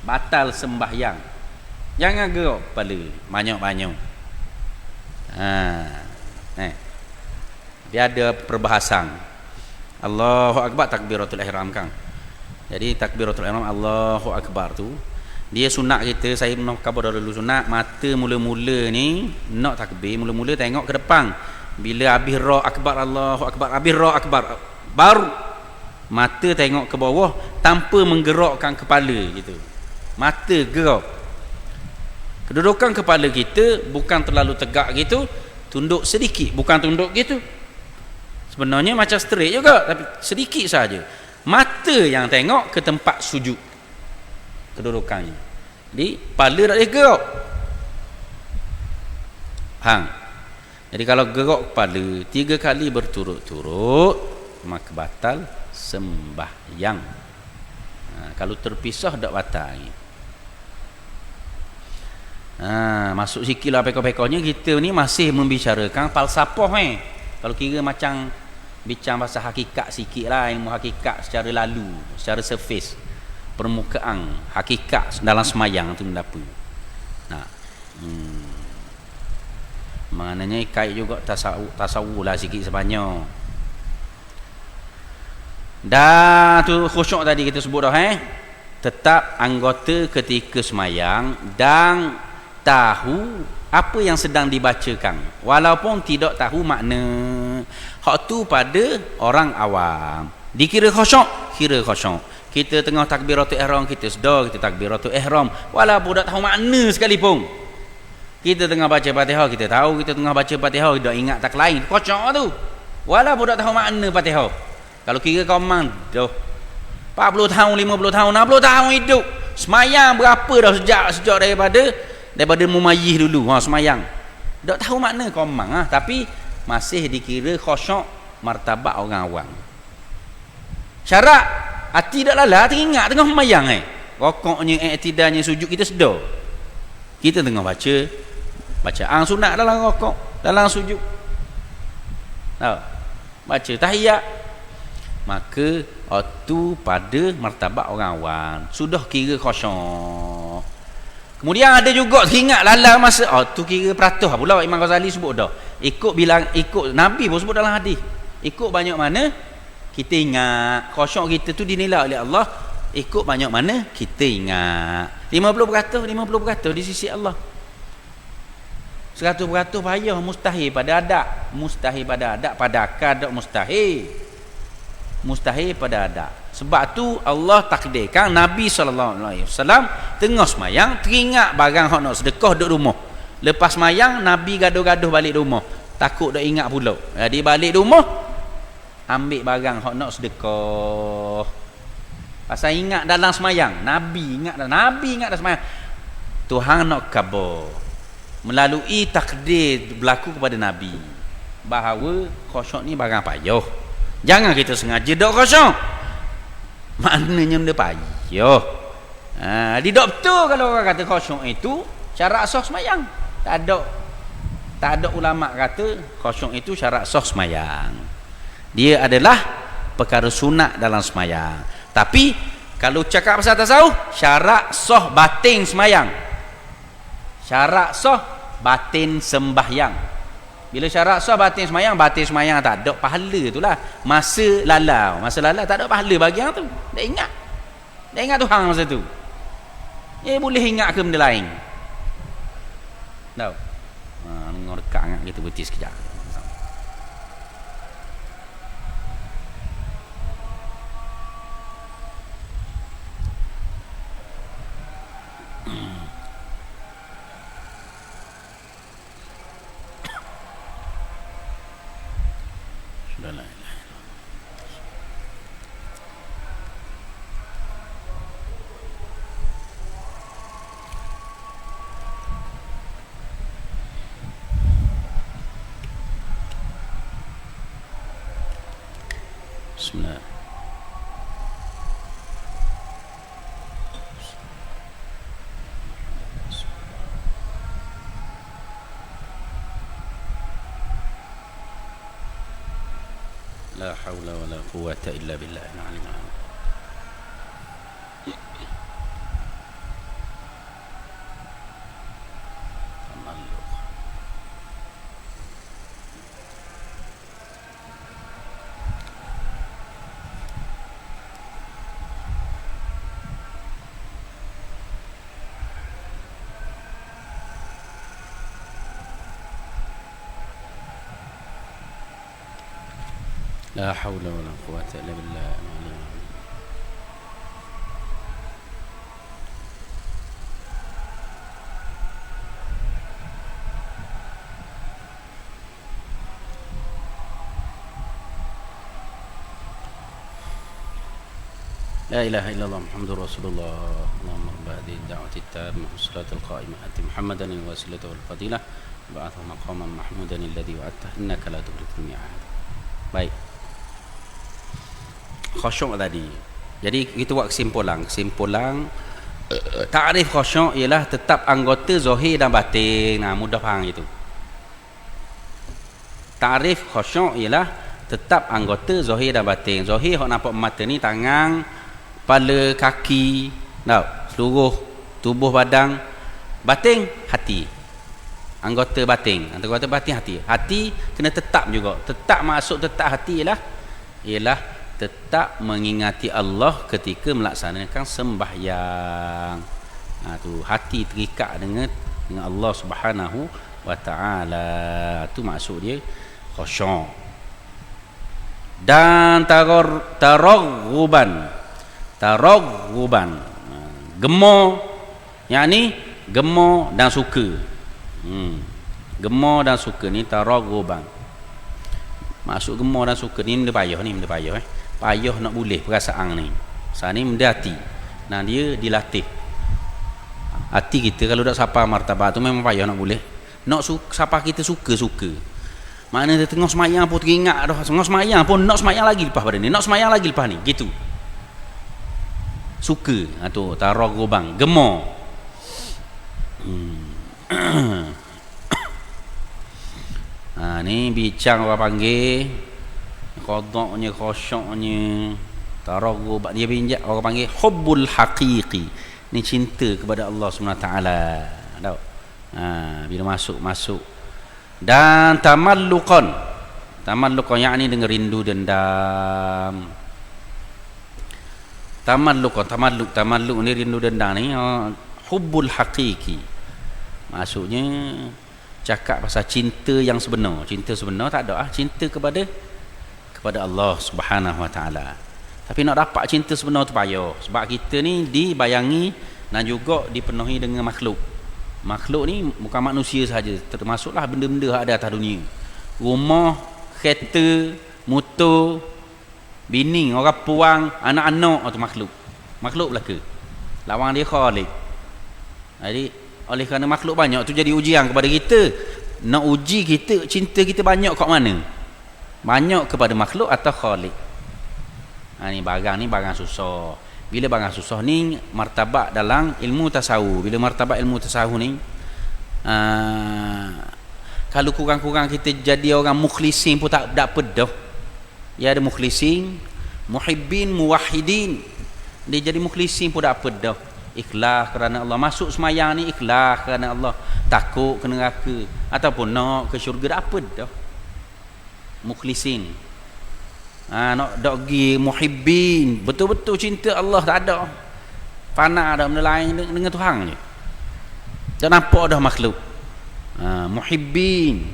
batal sembahyang. Jangan gerak kepala banyak-banyak. Dia ada perbahasan. Allahu Akbar takbiratul ihram kan. Jadi takbiratul ihram Allahu Akbar tu dia sunat kita, saya pernah kabar dulu sunat, mata mula-mula ni nak takbir, mula-mula tengok ke depan. Bila habis ra akbar Allahu Akbar, habis ra akbar, baru mata tengok ke bawah tanpa menggerakkan kepala gitu. Mata gerak. Kedudukan kepala kita bukan terlalu tegak gitu, tunduk sedikit, bukan tunduk gitu. Sebenarnya macam straight juga, tapi sedikit saja. Mata yang tengok ke tempat sujud. Kedudukannya. Jadi kepala tak boleh gerak. Hang. Jadi kalau gerak kepala 3 kali berturut-turut, maka batal sembahyang. Kalau terpisah tak batal. Masuk sikit lah pekor-pekornya. Kita ni masih membicarakan falsafah Kalau kira macam bincang pasal hakikat sikit lah, ilmu hakikat secara lalu, secara surface, permukaan hakikat dalam semayang tu benda apa. Maknanya kait juga tasawuf lah sikit sebanyak. Dah tu khusyuk tadi kita sebut dah tetap anggota ketika semayang dan tahu apa yang sedang dibacakan walaupun tidak tahu makna. Hak tu pada orang awam dikira khusyuk, kira khusyuk. Kita tengah takbiratul ihram, kita sedar kita takbiratul ihram walaupun tak tahu makna sekalipun. Kita tengah baca Fatihah, kita tahu kita tengah baca Fatihah, tidak ingat tak lain, khusyuk tu walaupun tak tahu makna Fatihah. Kalau kira kau memang dah 40 tahun, 50 tahun, 60 tahun hidup semayang berapa dah sejak daripada mumayyiz dulu semayang, tak tahu makna kau memang tapi masih dikira khusyuk martabat orang awam. Syarat hati tak lala, teringat tengah semayang rokoknya, i'tidalnya, sujud kita sedar. Kita tengah bacaan sunat dalam rokok, dalam sujud, baca tahiyat, maka itu pada martabat orang awam sudah kira khusyuk. Kemudian ada juga teringat lala masa tu kira peratus pula. Imam Ghazali sebut dah, ikut Nabi pun sebut dalam hadis, ikut banyak mana kita ingat. Khusyuk kita tu dinilai oleh Allah ikut banyak mana kita ingat. 50% di sisi Allah, 100% payah, mustahil pada adab, pada akad tak mustahil pada adab. Sebab tu Allah takdirkan Nabi SAW tengah semayang teringat barang hak nak sedekah duduk rumah. Lepas semayang Nabi gaduh-gaduh balik rumah, takut dah ingat pula. Jadi balik rumah ambil barang hak nak sedekah. Pasal ingat dalam semayang, Nabi ingat dah semayang. Tuhan nak khabar melalui takdir berlaku kepada Nabi bahawa khusyuk ni barang payah. Jangan kita sengaja dok khusyuk, maknanya benda payah. Dia tak betul kalau orang kata khusyuk itu syarat sah semayang. Tak ada ulama kata khusyuk itu syarat sah semayang. Dia adalah perkara sunat dalam semayang. Tapi kalau cakap pasal tasawuf, syarat sah batin semayang, syarat sah batin sembahyang. Bila syarat sah batin semayang tak ada pahala tu lah. Masa lala tak ada pahala bagi yang tu. Dah ingat Tuhan masa tu. Boleh ingat ke benda lain? Tahu? Dengar dekat sangat kita berhenti sekejap. Bismillah. La haula wa la quwwata illa billah. لا حول ولا قوة إلا بالله. لا إله إلا الله محمد رسول الله. اللهم رب هذه الدعوة التامة والصلاة القائمة آت محمدا الوسيلة والفضيلة وابعثه مقاما محمودا الذي وعدته إنك لا تخلف الميعاد. Baik. Khusyuk tadi. Jadi kita buat kesimpulan. Takrif khusyuk ialah tetap anggota zahir dan batin. Nah, mudah faham itu. Takrif khusyuk ialah tetap anggota zahir dan batin. Zahir hok nampak mata ni tangan, kepala, kaki, seluruh tubuh badan. Batin, hati. Anggota batin hati. Hati kena tetap juga. Tetap maksud tetap hati ialah tetap mengingati Allah ketika melaksanakan sembahyang. Tu hati terikat dengan Allah Subhanahu wa taala. Tu maksud dia khusyuk. Dan taraghuban, gemar, yakni gemar dan suka. Gemar dan suka ni taraghuban. Maksud gemar dan suka ni benda payah payah nak boleh perasaan ni. Sat ni benda hati. Nah, dia dilatih. Hati kita kalau dak sapa martabat tu memang payah nak boleh. Nak sapa kita suka. Makna dia tengah semayang pun teringat dah. Tengah semayang pun nak semayang lagi lepas pada ni. Nak semayang lagi lepas ni. Gitu. Suka. Tu taraghuban, gemar. Ni bincang orang panggil qadaknya, khusyuknya, taraghuban. Dia bincang orang panggil hubbul haqiqi. Ni cinta kepada Allah SWT. Tahu? Bila masuk. Dan tamalluqan, yakni dengan rindu dendam. Tamalluk ni rindu dendam ni hubbul haqiqi. Maksudnya cakap pasal cinta yang sebenar. Cinta sebenar tak ada cinta kepada Allah Subhanahu wa taala. Tapi nak dapat cinta sebenar tu payah. Sebab kita ni dibayangi dan juga dipenuhi dengan makhluk. Makhluk ni bukan manusia sahaja, termasuklah benda-benda yang ada atas dunia. Rumah, kereta, motor, bini, orang puang, anak-anak tu makhluk belaka. Lawang dia khalik. Jadi oleh kerana makhluk banyak tu jadi ujian kepada kita. Nak uji kita, cinta kita banyak kat mana? Banyak kepada makhluk atau khalik? Ni barang susah. Bila barang susah ni martabat dalam ilmu tasawuf. Bila martabat ilmu tasawuf ni kalau kurang-kurang kita jadi orang mukhlisin pun tak apa dah. Ya, ada mukhlisin, muhibbin, muwahhidin. Dia jadi mukhlisin pun tak apa dah. Ikhlas kerana Allah. Masuk semayang ni ikhlas kerana Allah. Takut ke neraka ataupun nak ke syurga, tak apa dah. Mukhlisin. Nak pergi muhibbin, betul-betul cinta Allah, tak ada fana dah benda lain dengan Tuhan je. Tak nampak dah makhluk. Muhibbin,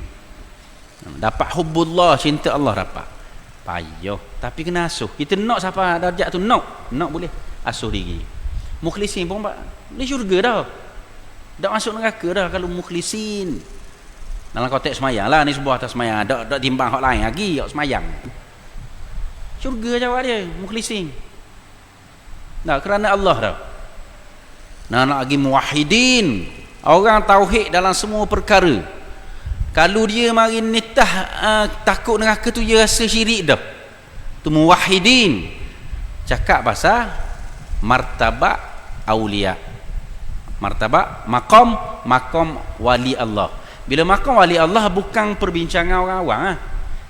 dapat hubbullah, cinta Allah dapat. Payah, tapi kena asuh. Kita nak siapa darjat tu, nak boleh asuh diri. Mukhlisin pun boleh syurga dah. Tak masuk neraka dah kalau mukhlisin. Dalam konteks semayang lah ni, sebuah atas semayang. Tak timbang hak lain lagi, hak semayang. Syurga jawab dia, mukhlisin. Kerana Allah dah. Nak lagi muwahhidin, orang tauhid dalam semua perkara. Kalau dia mari nitah takut neraka tu, dia rasa syirik dah. Tu muwahhidin. Cakap pasal martabat aulia. Martabat maqam wali Allah. Bila maqam wali Allah bukan perbincangan orang awam.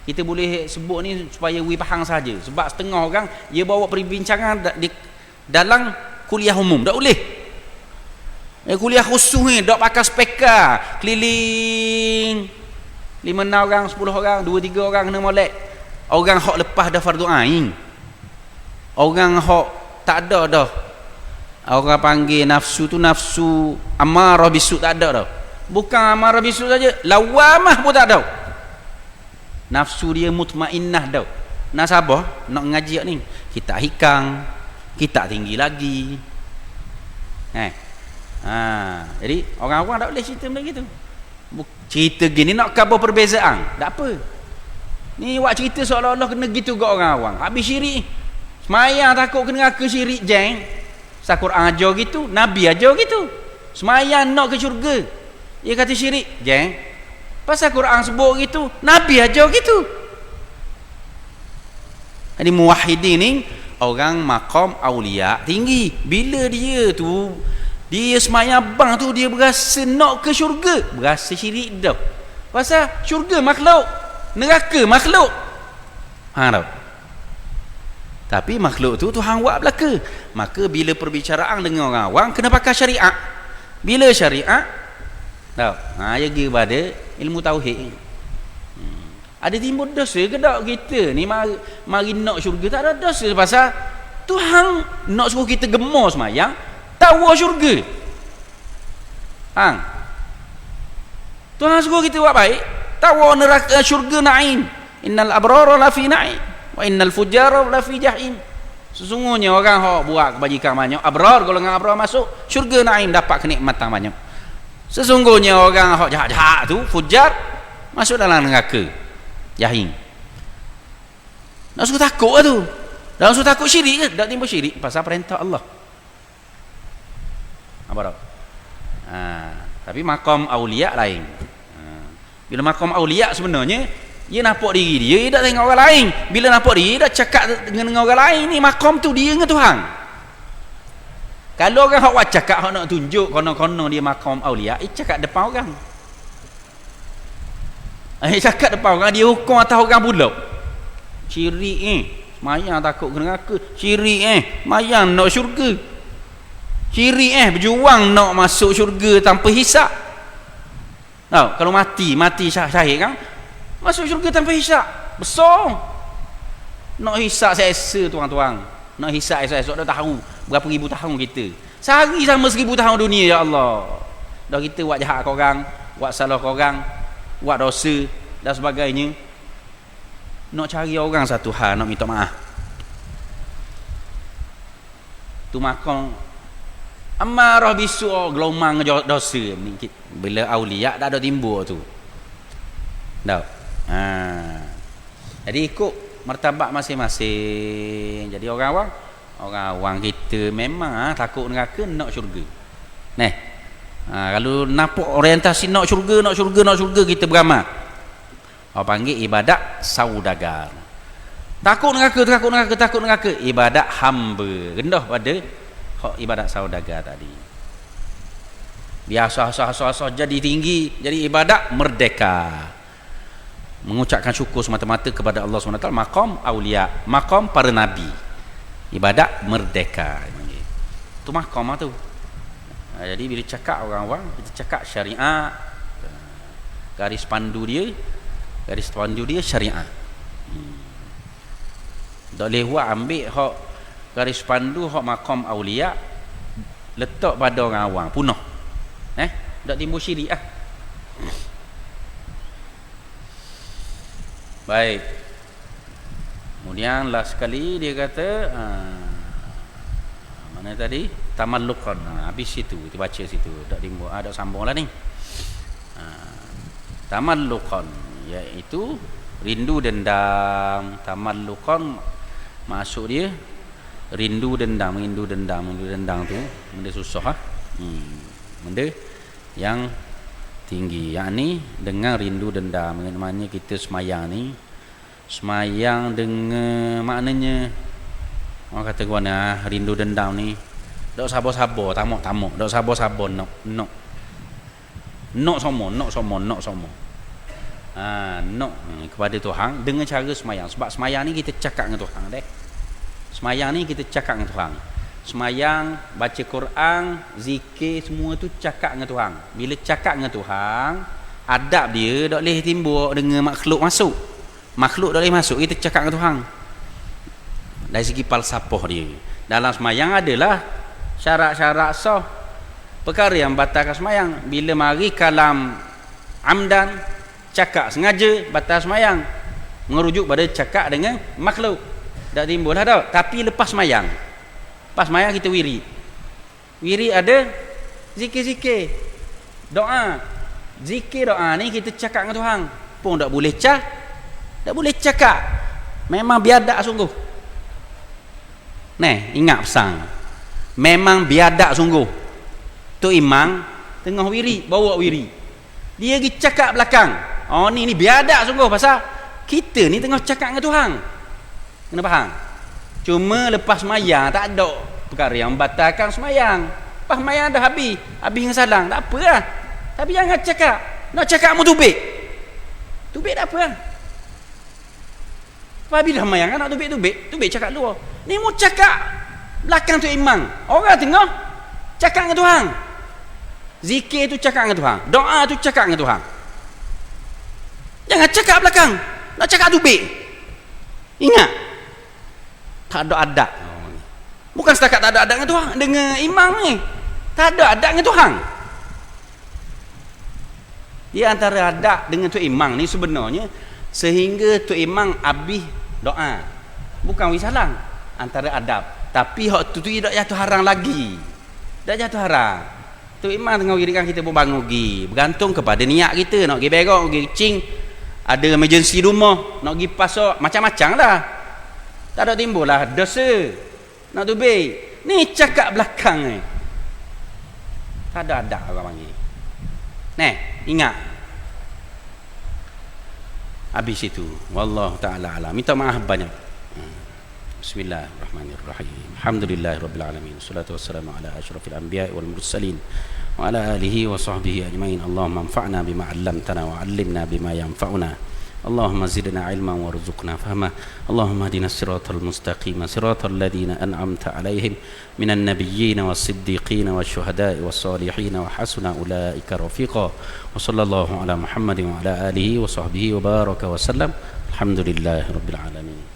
Kita boleh sebut ni supaya we faham saja. Sebab setengah orang dia bawa perbincangan dalam kuliah umum. Tak boleh. Kuliah khusus ni tak pakai speaker keliling 5-6 orang, 10 orang, 2-3 orang kena molek. Orang hak lepas dah fardu ain. Orang hak tak ada dah. Orang panggil nafsu tu nafsu amarah bisu, tak ada dah. Bukan amarah bisu saja, lawamah pun tak ada. Nafsu dia mutmainnah dah. nasabah nak ngaji ni kita hikang, kita tinggi lagi. Jadi orang awam tak boleh cerita benda gitu. Cerita gini nak khabar perbezaan, tak apa. Ni buat cerita seolah-olah kena gitu kat orang awam. Habis syirik. Semayang takut kena neraka syirik jeng. Al-Quran ajar gitu, Nabi ajar gitu. Semayang nak ke syurga. Dia kata syirik, jeng. Pasal Quran sebut gitu, Nabi ajar gitu. Jadi muwahhidin ni orang maqam aulia tinggi. Bila dia semayang bang tu dia berasa nak ke syurga, berasa syirik dah. Pasal syurga makhluk, neraka makhluk. Tahu. Tapi makhluk tu Tuhan buat belaka. Maka bila perbicaraan dengan orang awam kena pakai syariat. Bila syariat tahu. Dia pergi pada ilmu tauhid. Ada timbul dosa ke tak kita ni mari nak syurga? Tak ada dosa pasal Tuhan nak suruh kita gemar semayang tahu syurga. Tuhan suruh kita buat baik tahu neraka syurga naim. Innal abrara lafi naim wa innal fujara lafi jahim. Sesungguhnya orang hok buat kebajikan banyak, abrar golongan abrar masuk syurga naim dapat kenikmatan banyak. Sesungguhnya orang hok jahat-jahat tu fujar masuk dalam neraka jahim. Nak suruh takut tu. Nak suruh takut syirik ke? Tak timbul syirik pasal perintah Allah. Apa tak? Tapi maqam aulia lain. Bila maqam aulia sebenarnya dia nampak diri dia tak tengok orang lain. Bila nampak diri dah cakap dengan orang lain ni maqam tu dia dengan Tuhan. Kalau orang hak cakap hak nak tunjuk konon-konon dia maqam aulia, cakap depan orang. Cakap depan orang dia hukum atas orang pula. Syirik semayang takut kena neraka. Syirik semayang nak syurga. Syirik berjuang nak masuk syurga tanpa hisap. Tahu kalau mati syahid kan masuk syurga tanpa hisap. Besar. Nak hisap seksa tuan-tuan. Nak hisap esok dah tahu berapa ribu tahun kita. Sehari sama 1000 tahun dunia ya Allah. Dah kita buat jahat ke orang, buat salah ke orang, buat dosa dan sebagainya, nak cari orang satu hal nak minta maaf tu makan amarah bisu gelomang dosa ni. Bila aulia tak ada timbul tu dah. Jadi ikut martabat masing-masing. Jadi orang awam kita memang takut neraka nak syurga. Kalau nampak orientasi nak syurga kita beramal. Orang panggil ibadat saudagar. Takut neraka. Ibadat hamba. Rendah pada ibadat saudagar tadi. Biasa jadi tinggi, jadi ibadat merdeka. Mengucapkan syukur semata-mata kepada Allah SWT. Maqam aulia, maqam para nabi. Ibadat merdeka. Itu maqam tu. Jadi bila cakap orang-orang, kita cakap syariat, garis pandu dia syariat. Tak boleh buat ambil hak garis pandu hak maqam aulia letak pada orang awam punah. Tak timbul syirik ah. Baik. Kemudian last sekali dia kata mana tadi? Tamallukan. Habis situ, kita baca situ. Tak timbul. Tak sambunglah ni. Tamallukan iaitu rindu dendam. Tamallukan maksud dia rindu dendam tu benda susah benda yang tinggi. Yang ni dengan rindu dendam. Maknanya kita semayang ni semayang dengan maknanya orang kata gua rindu dendam ni dok sabar-sabar tamak dok sabar-sabar nak somo kepada Tuhan dengan cara semayang. Sebab semayang ni kita cakap dengan Tuhan semayang ni kita cakap dengan Tuhan. Semayang, baca Quran, zikir, semua tu cakap dengan Tuhan. Bila cakap dengan Tuhan, adab dia tak boleh timbul dengan makhluk masuk. Makhluk tak boleh masuk, kita cakap dengan Tuhan. Dari segi falsafah dia, dalam semayang adalah syarat-syarat sah. Perkara yang batalkan semayang, bila mari kalam amdan, cakap sengaja, batal semayang. Merujuk pada cakap dengan makhluk. Tak timbul lah tau. Tapi lepas mayang. Lepas mayang kita wiri. Wiri ada zikir-zikir. Doa. Zikir doa ni kita cakap dengan Tuhan. Pun tak boleh tak boleh cakap. Memang biadab sungguh. Ingat pesan. Memang biadab sungguh. Tok Imam tengah wiri, bawa wiri. Dia pergi cakap belakang. Oh ni biadab sungguh pasal kita ni tengah cakap dengan Tuhan. Kena faham? Cuma lepas mayang tak ada perkara yang membatalkan semayang. Lepas mayang dah habis dengan salam, tak apa lah. Tapi jangan cakap. Nak cakap mu tubik. Tubik tak apa lah. Lepas habis dah mayang kan nak tubik cakap luar. Ni mu cakap belakang tu imam. Orang tengah cakap dengan Tuhan. Zikir tu cakap dengan Tuhan. Doa tu cakap dengan Tuhan. Jangan cakap belakang. Nak cakap tubik. Ingat. Tak ada adab. Bukan setakat tak ada adab dengan Tuhan, dengan imam ni. Tak ada adab dengan Tuhan. Dia antara adab dengan tu imam ni sebenarnya sehingga tu imam habis doa. Bukan wisalang. Antara adab. Tapi hak tu tak jatuh haram lagi. Tak jatuh haram. Tu imam tengah wirikan kita pun bangun pergi. Bergantung kepada niat kita. Nak pergi berak, pergi kencing. Ada emergency rumah. Nak pergi pasok. Macam-macam lah. Tak ada timbul lah dosa. Nak tubik. Ni cakap belakang ni. Tak ada adab orang panggil. Ingat. Habis itu. Wallahu ta'ala alam. Minta maaf banyak. Bismillahirrahmanirrahim. Alhamdulillahirabbil alamin. Wassalatu wassalamu ala asyrafil anbiya'i wal mursalin wa ala alihi wa sahbihi ajmain. Allahumma anfa'na bima 'allamtana wa 'allimna bima yanfa'una. Allahumma zidna ilman warzuqna fahma. Allahumma hdina siratal mustaqim, siratal ladzina an'amta 'alaihim minan nabiyyin was-siddiqin wasyuhada'i was-salihin wa hasuna ulaika rafiqa. Wa sallallahu ala Muhammadin wa ala alihi wa sahbihi wa baraka wa sallam. Alhamdulillahirabbil alamin.